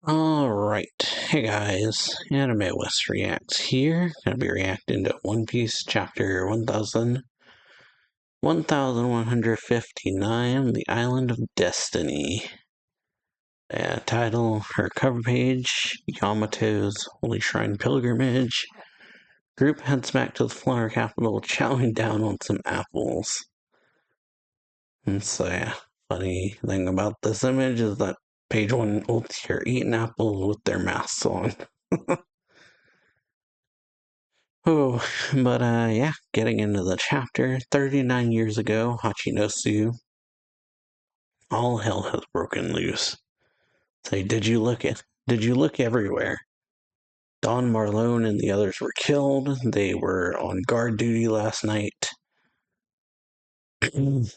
Alright, hey guys, AnimeWestReacts here. Gonna be reacting to One Piece chapter 1159, The Island of Destiny. Title, her cover page, Yamato's Holy Shrine Pilgrimage. Group heads back to the flower capital, chowing down on some apples. And so, yeah, funny thing about this image is that page one will hear eating apples with their masks on. Oh, but yeah, getting into the chapter. 39 years ago, Hachinosu, all hell has broken loose. Say, did you look everywhere? Don Marlone and the others were killed. They were on guard duty last night. The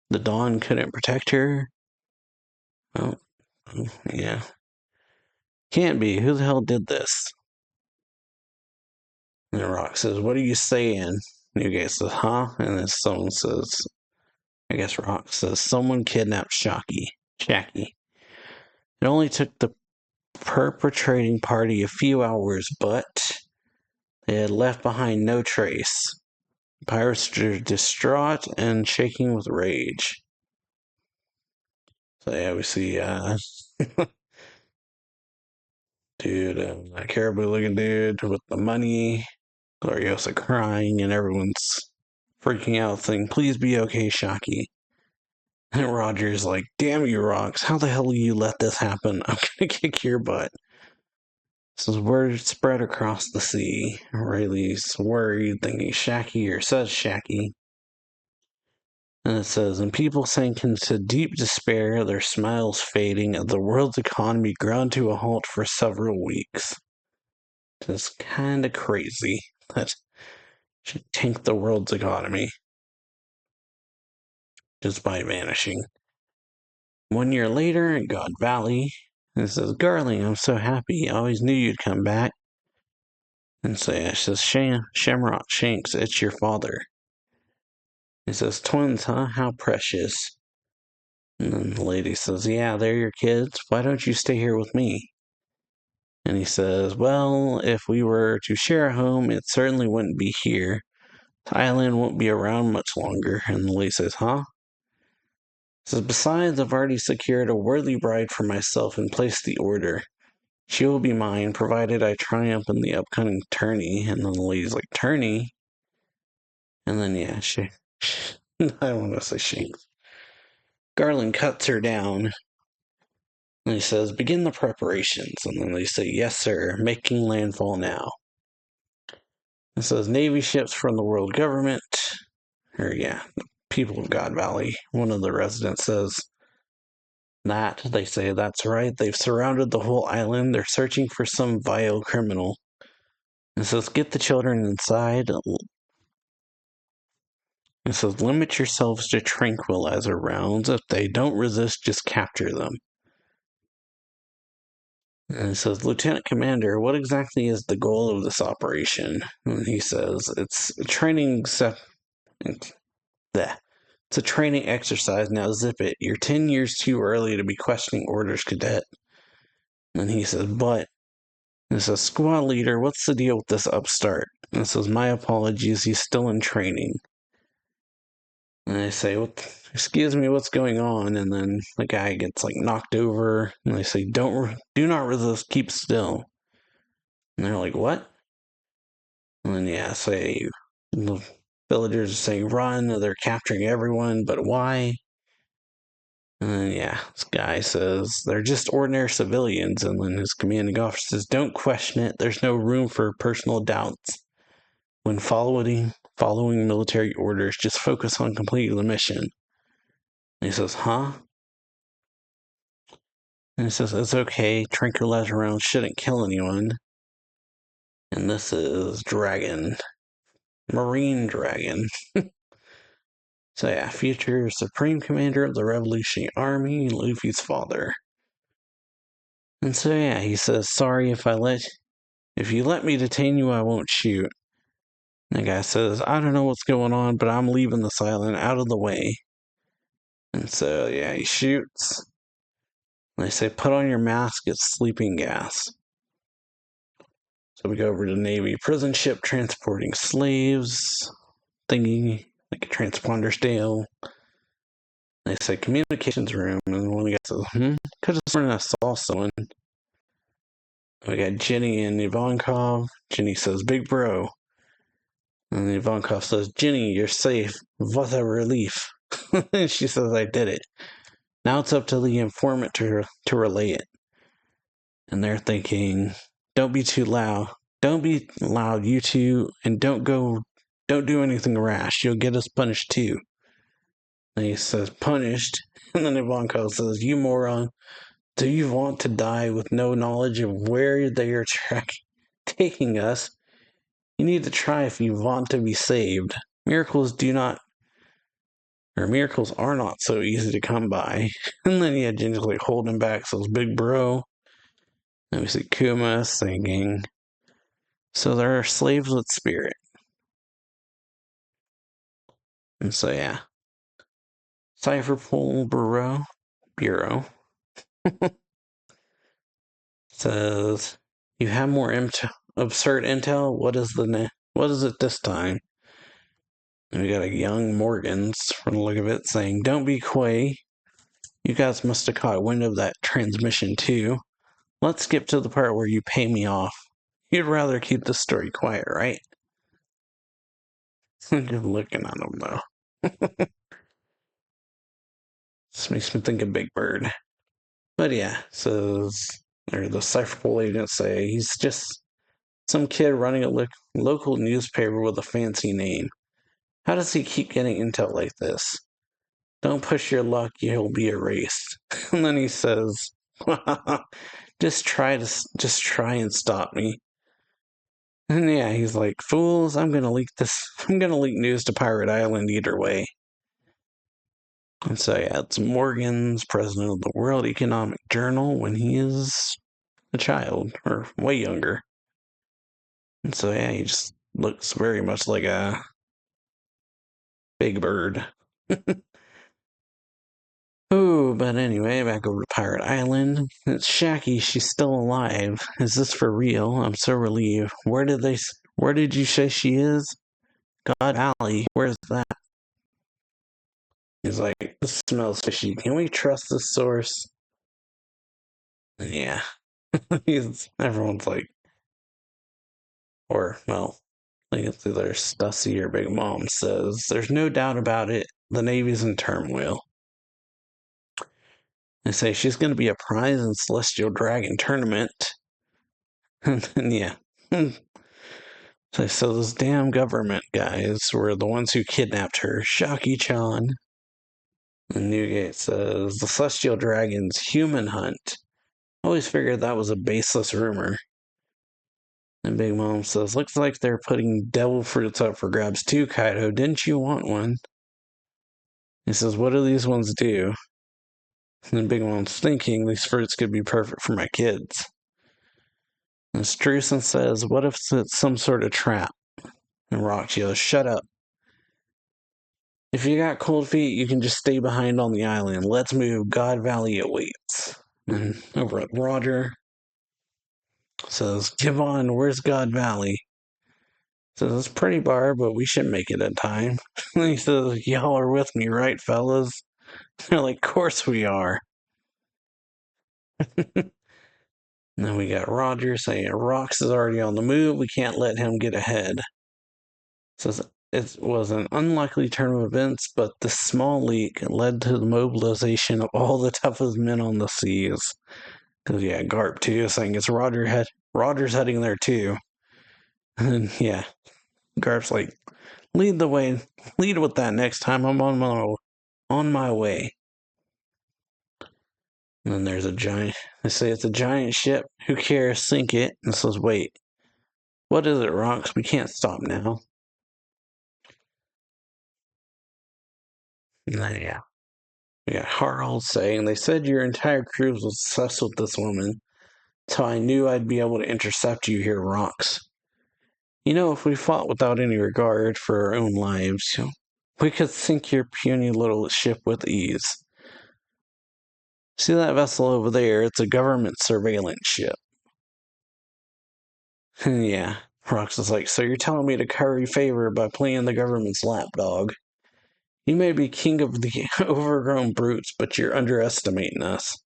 Dawn couldn't protect her. Oh, yeah. Can't be. Who the hell did this? And Rock says, what are you saying? Newgate says, huh? And then someone says, I guess Rock says, someone kidnapped Shaki. It only took the perpetrating party a few hours, but they had left behind no trace. Pirates were distraught and shaking with rage. So yeah, we see, dude, that caribou-looking dude with the money, Gloriosa crying, and everyone's freaking out, saying, please be okay, Shaki. And Roger's like, damn you, Rocks, how the hell will you let this happen? I'm gonna kick your butt. So word spread across the sea. Rayleigh's worried, thinking Shaki, or says Shaki. And it says, and people sank into deep despair, their smiles fading, as the world's economy ground to a halt for several weeks. It's kind of crazy that should tank the world's economy just by vanishing. 1 year later in God Valley, it says, Garling, I'm so happy. I always knew you'd come back. And so yeah, it says, Shamrock Shanks, it's your father. He says, twins, huh? How precious. And then the lady says, yeah, they're your kids. Why don't you stay here with me? And he says, well, if we were to share a home, it certainly wouldn't be here. The island won't be around much longer. And the lady says, huh? He says, besides, I've already secured a worthy bride for myself and placed the order. She will be mine, provided I triumph in the upcoming tourney. And then the lady's like, tourney? And then, yeah, I don't want to say Shanks. Garland cuts her down. And he says, begin the preparations. And then they say, yes, sir, making landfall now. It says, Navy ships from the world government. Or, yeah, the people of God Valley. One of the residents says that. They say, that's right. They've surrounded the whole island. They're searching for some vile criminal. It says, get the children inside. It says, limit yourselves to tranquilizer rounds. If they don't resist, just capture them. And it says, Lieutenant Commander, what exactly is the goal of this operation? And he says, it's a training it's a training exercise. Now zip it. You're 10 years too early to be questioning orders, cadet. And he says, but... And it says, squad leader, what's the deal with this upstart? And it says, my apologies, he's still in training. And they say, what? Excuse me, what's going on? And then the guy gets like knocked over. And they say, do not resist, keep still. And they're like, what? And then yeah, say the villagers are saying run. They're capturing everyone, but why? And then yeah, this guy says they're just ordinary civilians. And then his commanding officer says, don't question it. There's no room for personal doubts. When following military orders, just focus on completing the mission. And he says, huh? And he says, it's okay, tranquilizer rounds shouldn't kill anyone. And this is Dragon. Marine Dragon. So yeah, future Supreme Commander of the Revolutionary Army, Luffy's father. And so yeah, he says, sorry if you let me detain you, I won't shoot. And the guy says, I don't know what's going on, but I'm leaving this island out of the way. And so yeah, he shoots. They say, put on your mask, it's sleeping gas. So we go over to the Navy prison ship transporting slaves, thingy, like a transponder stale. They say, communications room, and one guy says, could have sworn I saw someone. We got Jenny and Ivankov. Jenny says, big bro. And Ivankov says, Jenny, you're safe. What a relief. She says, I did it. Now it's up to the informant to relay it. And they're thinking, don't be too loud. Don't be loud, you two, and don't do anything rash. You'll get us punished too. And he says, punished? And then Ivankov says, you moron. Do you want to die with no knowledge of where they are taking us? You need to try if you want to be saved. Miracles are not so easy to come by. And then yeah, Ginger's like holding back, says, big bro. And we see Kuma singing. So there are slaves with spirit. And so yeah. Cypherpole Bureau says, you have more absurd intel? What is it this time? And we got a young Morgans, from the look of it, saying, don't be coy. You guys must have caught wind of that transmission too. Let's skip to the part where you pay me off. You'd rather keep the story quiet, right? I'm just looking at him, though. This makes me think of Big Bird. But yeah, the Cypherpole agents say he's just some kid running a local newspaper with a fancy name. How does he keep getting intel like this? Don't push your luck, you'll be erased. And then he says, just try and stop me. And yeah, he's like, fools, I'm gonna leak news to Pirate Island either way. And so yeah, it's Morgan's president of the World Economic Journal when he is a child, or way younger. And so yeah, he just looks very much like a Big Bird. Oh, but anyway, back over to Pirate Island. It's Shaki, she's still alive. Is this for real? I'm so relieved. Where did you say she is? God Valley, where's that? He's like, this smells fishy. Can we trust this source? Yeah. Everyone's like, or, well, I think it's either Stussy or Big Mom says, there's no doubt about it. The Navy's in turmoil. They say she's going to be a prize in Celestial Dragon tournament. And then, yeah. So those damn government guys were the ones who kidnapped her. Shaki-chan. And Newgate says, the Celestial Dragon's human hunt. Always figured that was a baseless rumor. And Big Mom says, looks like they're putting devil fruits up for grabs too, Kaido. Didn't you want one? He says, what do these ones do? And Big Mom's thinking these fruits could be perfect for my kids. And Strusen says, what if it's some sort of trap? And Rox yells, shut up. If you got cold feet, you can just stay behind on the island. Let's move. God Valley awaits. And over at Roger says, give on, where's God Valley? Says, it's pretty bar, but we should make it in time. And he says, y'all are with me, right, fellas? They're like, course we are. And then we got Roger saying, Rox is already on the move. We can't let him get ahead. Says, it was an unlikely turn of events, but this small leak led to the mobilization of all the toughest men on the seas. Because, yeah, Garp, too, is saying it's Roger's heading there, too. And, yeah, Garp's like, lead the way. Lead with that next time. I'm on my way. And then there's they say it's a giant ship. Who cares? Sink it. And says, wait. What is it, Rox? We can't stop now. And then, yeah. We got Harald saying, they said your entire cruise was obsessed with this woman. So I knew I'd be able to intercept you here, Rox. You know, if we fought without any regard for our own lives, we could sink your puny little ship with ease. See that vessel over there? It's a government surveillance ship. Yeah. Rox is like, so you're telling me to curry favor by playing the government's lapdog? You may be king of the overgrown brutes, but you're underestimating us.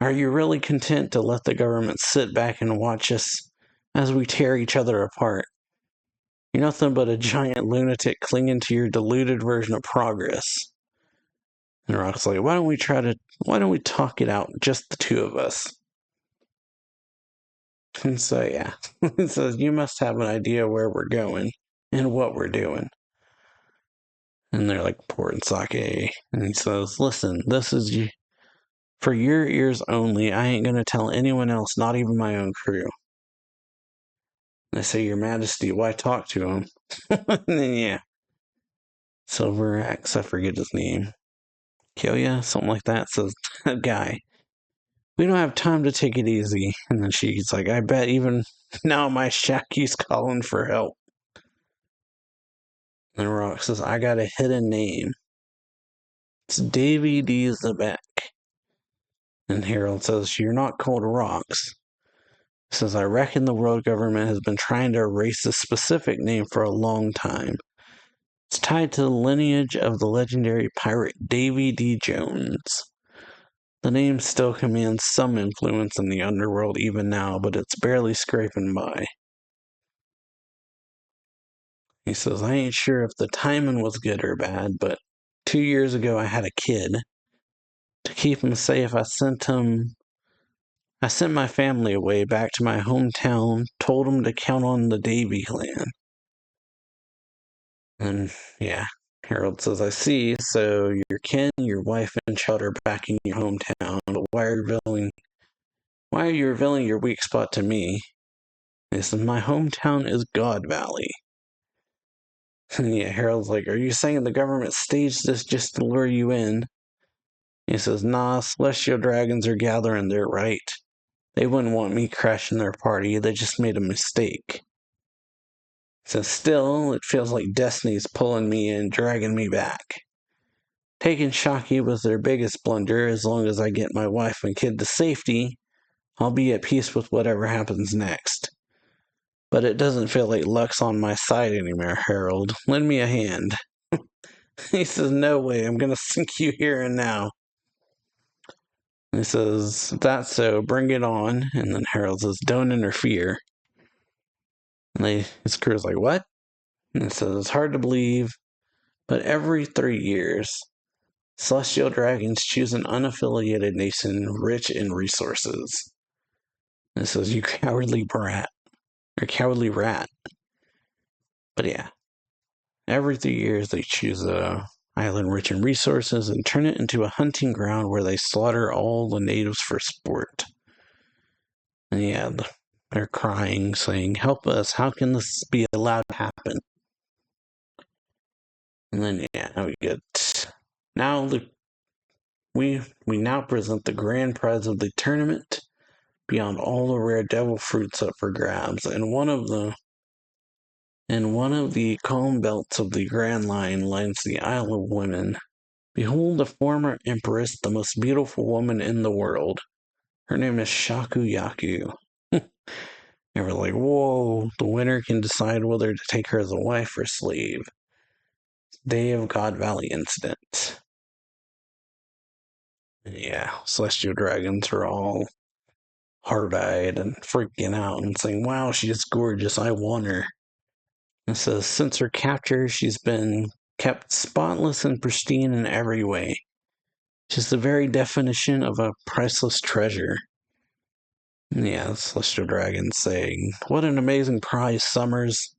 Are you really content to let the government sit back and watch us as we tear each other apart? You're nothing but a giant lunatic clinging to your deluded version of progress. And Rock's like, why don't we talk it out, just the two of us? And so, yeah, he says, you must have an idea where we're going and what we're doing. And they're like pouring sake. And he says, listen, this is you. For your ears only, I ain't gonna tell anyone else, not even my own crew. And I say, Your Majesty, why talk to him? And then, yeah. Silver Axe, I forget his name. Kyoya, something like that, says, that guy. We don't have time to take it easy. And then she's like, I bet even now my Shaki's calling for help. And Rock says, I got a hidden name. It's Davy D. Zebek. And Harold says, you're not called Rocks. He says, I reckon the world government has been trying to erase this specific name for a long time. It's tied to the lineage of the legendary pirate Davy D. Jones. The name still commands some influence in the underworld even now, but it's barely scraping by. He says, I ain't sure if the timing was good or bad, but 2 years ago I had a kid. To keep him safe, I sent my family away back to my hometown, told him to count on the Davy clan. And yeah, Harold says, I see, so your kin, your wife, and child are back in your hometown, but why are you revealing your weak spot to me? He says, my hometown is God Valley. And yeah, Harold's like, are you saying the government staged this just to lure you in? He says, nah, celestial dragons are gathering their right. They wouldn't want me crashing their party, they just made a mistake. He says, still, it feels like destiny's pulling me in, dragging me back. Taking Shaki was their biggest blunder. As long as I get my wife and kid to safety, I'll be at peace with whatever happens next. But it doesn't feel like luck's on my side anymore, Harold. Lend me a hand. He says, no way, I'm gonna sink you here and now. He says, that's so, bring it on. And then Harold says, don't interfere. And his crew's like, what? And it says, it's hard to believe, but every 3 years, celestial dragons choose an unaffiliated nation rich in resources. And it says, you cowardly brat. Or cowardly rat. But yeah, every 3 years they choose a island rich in resources and turn it into a hunting ground where they slaughter all the natives for sport. And yeah, they're crying, saying, help us, how can this be allowed to happen? And then yeah, we get we now present the grand prize of the tournament beyond all the rare devil fruits up for grabs, and one of the calm belts of the Grand Line lines the Isle of Women. Behold the former empress, the most beautiful woman in the world. Her name is Shakuyaku. And we're like, whoa, the winner can decide whether to take her as a wife or slave. Day of God Valley incident. Yeah, celestial dragons are all hard-eyed and freaking out and saying, wow, she's gorgeous, I want her. It says, since her capture, she's been kept spotless and pristine in every way. She's the very definition of a priceless treasure. Yeah, Celestial Dragon saying, what an amazing prize, Summers.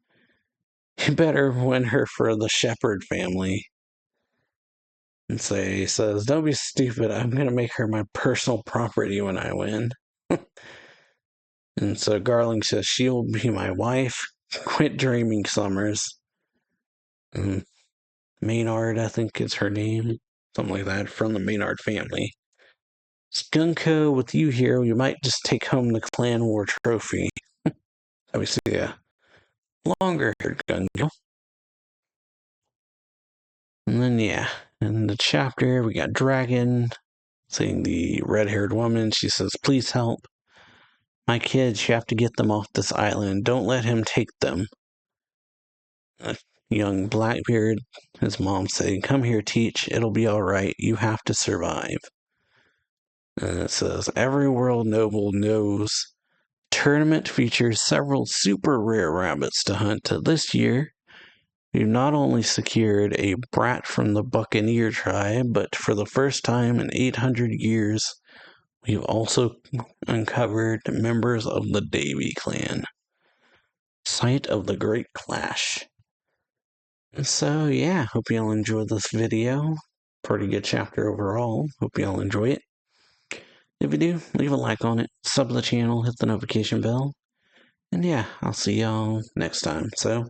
You better win her for the Shepherd family. And says, don't be stupid, I'm going to make her my personal property when I win. And so Garling says, she'll be my wife. Quit dreaming, Summers. And Maynard, I think is her name. Something like that, from the Maynard family. Skunko, with you here, we might just take home the Clan War trophy. We see a longer-haired Gungo. And then, yeah, in the chapter, we got Dragon seeing the red-haired woman. She says, "Please help. My kids, you have to get them off this island. Don't let him take them." A young Blackbeard, his mom saying, "Come here, Teach. It'll be all right. You have to survive." And it says, "Every world noble knows tournament features several super rare rabbits to hunt. This year, we've not only secured a brat from the Buccaneer tribe, but for the first time in 800 years, we've also uncovered members of the Davy clan. Site of the Great Clash." So, yeah, hope y'all enjoyed this video. Pretty good chapter overall. Hope y'all enjoy it. If you do, leave a like on it, sub to the channel, hit the notification bell, and yeah, I'll see y'all next time. So,